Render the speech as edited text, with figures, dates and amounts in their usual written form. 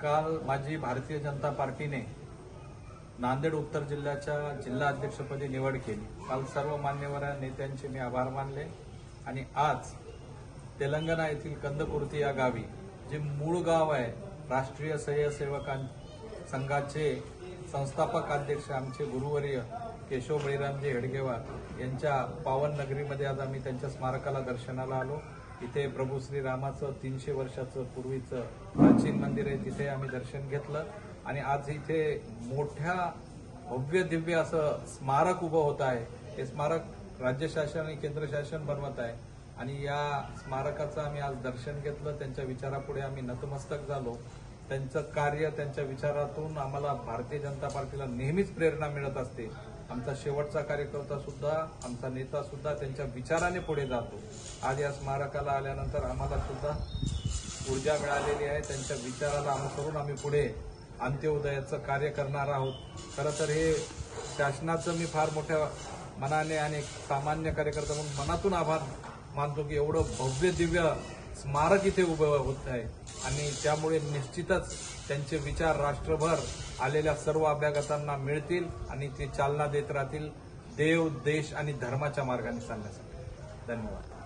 काल माझी भारतीय जनता पार्टीने नांदेड उत्तर जिल्ह्याच्या जिल्हा अध्यक्षपदी निवड केली। काल सर्व मान्यवर नेत्यांचे मी आभार मानले आणि आज तेलंगणा येथील कंदकुर्ती या गावी जे मूळ गाव आहे, राष्ट्रीय स्वयंसेवक संघाचे संस्थापक अध्यक्ष आमचे गुरुवर्य केशव बळीरामजी हेडगेवार यांच्या पावन नगरीमध्ये आज आम्ही त्यांच्या स्मारकाला दर्शनाला आलो। इथे प्रभू श्रीरामाचं 300 वर्षाचं पूर्वीचं प्राचीन मंदिर आहे, तिथे आम्ही दर्शन घेतलं आणि आज इथे मोठ्या भव्य दिव्य असं स्मारक उभं होत आहे। हे स्मारक राज्य शासन आणि केंद्र शासन बनवत आहे आणि या स्मारकाचं आम्ही आज दर्शन घेतलं। त्यांच्या विचारापुढे आम्ही नतमस्तक झालो। त्यांचं कार्य, त्यांच्या विचारातून आम्हाला भारतीय जनता पार्टीला नेहमीच प्रेरणा मिळत असते। आमचा शेवटचा कार्यकर्ता सुद्धा, आमचा नेता सुद्धा त्यांच्या विचाराने पुढे जातो। आज या स्मारकाला आल्यानंतर आम्हाला सुद्धा ऊर्जा मिळालेली आहे। त्यांच्या विचाराला अनुसरून आम्ही पुढे अंत्योदयाचं कार्य करणार आहोत। खरं तर हे शासनाचं मी फार मोठ्या मनाने आणि सामान्य कार्यकर्ता म्हणून मनातून आभार मानतो की एवढं भव्य दिव्य स्मारक इथे उभं होत आहे आणि त्यामुळे निश्चितच त्यांचे विचार राष्ट्रभर आलेल्या सर्व अभ्यागतांना मिळतील आणि ते चालना देत राहतील देव, देश आणि धर्माच्या मार्गाने चालण्यासाठी। धन्यवाद।